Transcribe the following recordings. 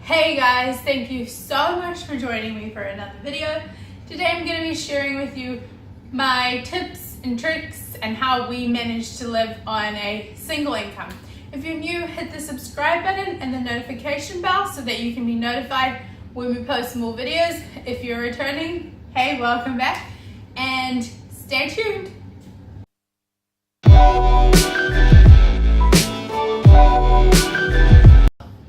Hey guys, thank you so much for joining me for another video. Today I'm going to be sharing with you my tips and tricks and how we manage to live on a single income. If you're new, hit the subscribe button and the notification bell so that you can be notified when we post more videos. If you're returning, hey, welcome back and stay tuned.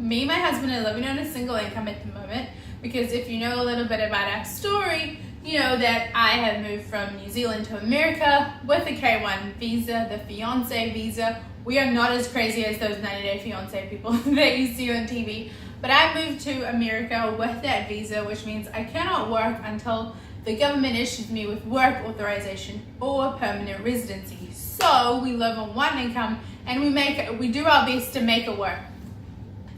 Me and my husband are living on a single income at the moment because if you know a little bit about our story, you know that I have moved from New Zealand to America with a K1 visa, the fiance visa. We are not as crazy as those 90-day fiance people that you see on TV, but I moved to America with that visa, which means I cannot work until the government issues me with work authorization or permanent residency. So we live on one income and we do our best to make it work.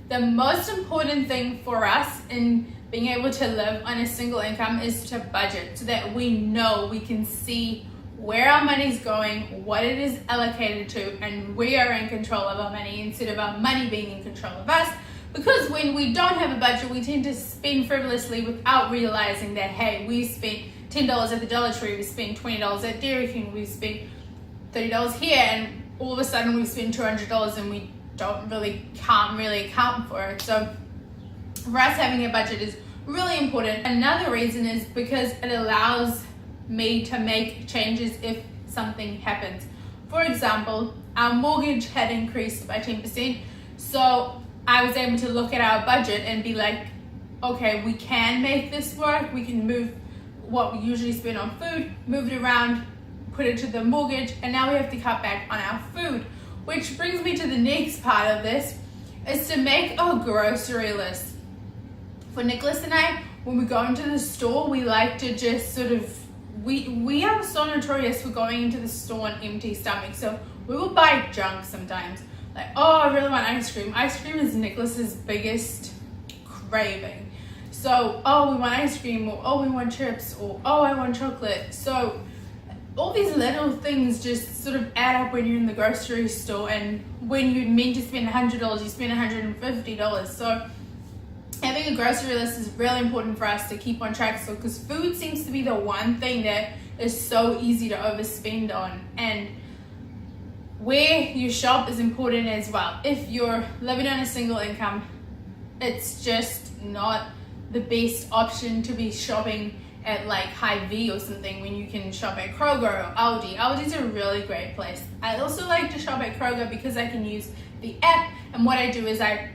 The most important thing for us in being able to live on a single income is to budget so that we know, we can see where our money's going, what it is allocated to, and we are in control of our money instead of our money being in control of us. Because when we don't have a budget, we tend to spend frivolously without realizing that, hey, we spent $10 at the Dollar Tree, we spent $20 at Dairy King, we spent $30 here, and all of a sudden we spend $200 and we can't really account for it. So for us, having a budget is really important. Another reason is because it allows me to make changes if something happens. For example, our mortgage had increased by 10%, so I was able to look at our budget and be like, okay, we can make this work. We can move what we usually spend on food, move it around, put it to the mortgage, and now we have to cut back on our food. Which brings me to the next part of this, is to make a grocery list. For Nicholas and I, when we go into the store, we like to just sort of, we are so notorious for going into the store on empty stomach. So we will buy junk sometimes. Like, oh, I really want ice cream. Ice cream is Nicholas's biggest craving. So, oh, we want ice cream, or oh, we want chips, or oh, I want chocolate. So all these little things just sort of add up when you're in the grocery store, and when you mean to spend $100, you spend $150. So having a grocery list is really important for us to keep on track. So because food seems to be the one thing that is so easy to overspend on, and where you shop is important as well. If you're living on a single income, it's just not the best option to be shopping at like Hy-Vee or something when you can shop at Kroger or Aldi. Aldi's a really great place. I also like to shop at Kroger because I can use the app, and what I do is I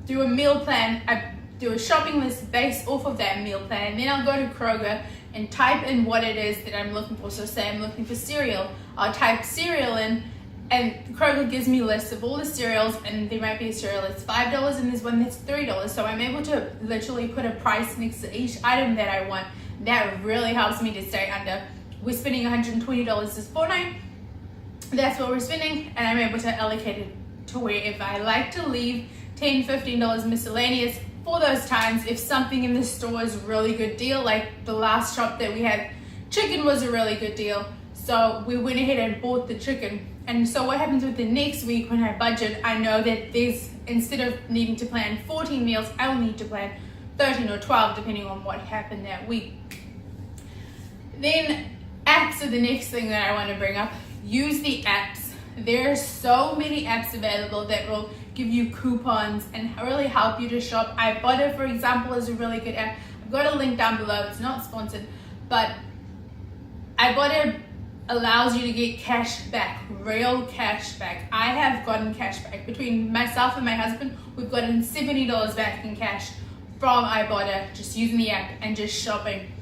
do a meal plan. I do a shopping list based off of that meal plan, and then I'll go to Kroger and type in what it is that I'm looking for. So say I'm looking for cereal, I'll type cereal in, and Kroger gives me lists of all the cereals, and there might be a cereal that's $5 and there's one that's $3. So I'm able to literally put a price next to each item that I want. That really helps me to stay under. We're spending $120 this fortnight. That's what we're spending, and I'm able to allocate it to wherever I like to leave $10, $15 miscellaneous for those times. If something in the store is a really good deal, like the last shop that we had, chicken was a really good deal. So we went ahead and bought the chicken. And so what happens with the next week when I budget, I know that instead of needing to plan 14 meals, I'll need to plan 13 or 12 depending on what happened that week. Then apps are the next thing that I want to bring up. Use the apps. There are so many apps available that will give you coupons and really help you to shop. Ibotta, for example, is a really good app. I've got a link down below. It's not sponsored, but Ibotta allows you to get cash back, real cash back. I have gotten cash back. Between myself and my husband, we've gotten $70 back in cash from Ibotta, just using the app and just shopping.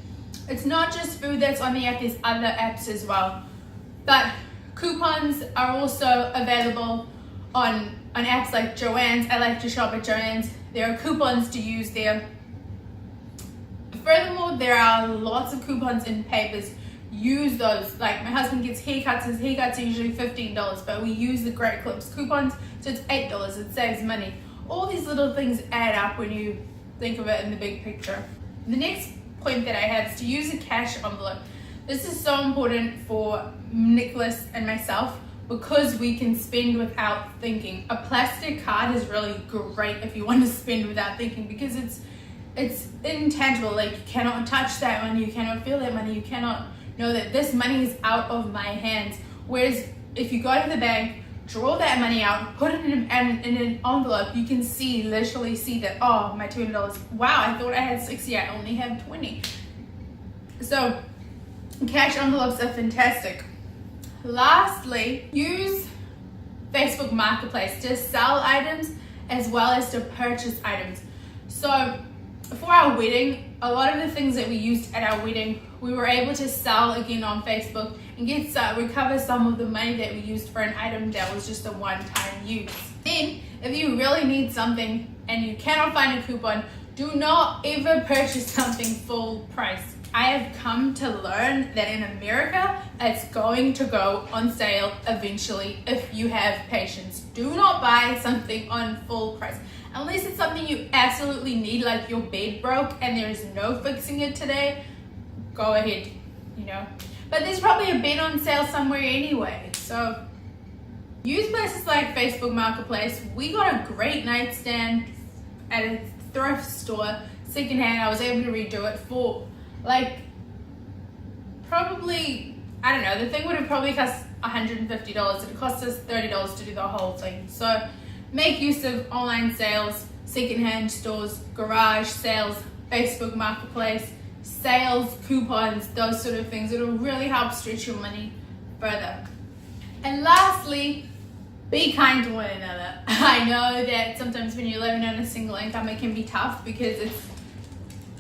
It's not just food that's on the app, there's other apps as well. But coupons are also available on apps like Joann's. I like to shop at Joann's. There are coupons to use there. Furthermore, there are lots of coupons in papers. Use those. Like my husband gets haircuts, his haircuts are usually $15, but we use the Great Clips coupons, so it's $8, it saves money. All these little things add up when you think of it in the big picture. The next point that I have is to use a cash envelope. This is so important for Nicholas and myself because we can spend without thinking. A plastic card is really great if you want to spend without thinking, because it's intangible. Like, you cannot touch that money, you cannot feel that money, you cannot know that this money is out of my hands. Whereas if you go to the bank, draw that money out, put it in an envelope, you can literally see that, oh, my $200, wow, I thought I had 60, I only have 20. So cash envelopes are fantastic. Lastly, use Facebook Marketplace to sell items as well as to purchase items. So for our wedding, a lot of the things that we used at our wedding, we were able to sell again on Facebook and recover some of the money that we used for an item that was just a one-time use. Then, if you really need something and you cannot find a coupon, do not ever purchase something full price. I have come to learn that in America, it's going to go on sale eventually if you have patience. Do not buy something on full price. Unless it's something you absolutely need, like your bed broke and there is no fixing it today, go ahead, But there's probably a bed on sale somewhere anyway. So use places like Facebook Marketplace. We got a great nightstand at a thrift store, secondhand. I was able to redo it for probably, I don't know, the thing would have probably cost $150. It cost us $30 to do the whole thing. So make use of online sales, secondhand stores, garage sales, Facebook Marketplace, sales, coupons, those sort of things. It'll really help stretch your money further. And lastly, be kind to one another. I know that sometimes when you're living on a single income, it can be tough because it's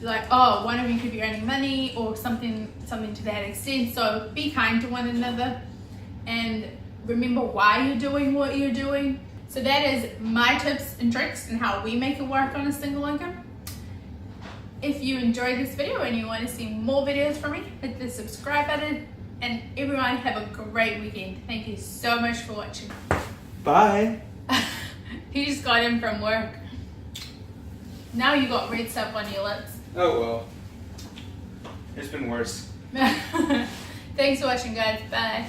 like, oh, one of you could be earning money or something to that extent. So be kind to one another and remember why you're doing what you're doing. So that is my tips and tricks and how we make it work on a single income. If you enjoyed this video and you want to see more videos from me, hit the subscribe button. And everyone have a great weekend. Thank you so much for watching. Bye. He just got in from work. Now you got red stuff on your lips. Oh well. It's been worse. Thanks for watching, guys. Bye.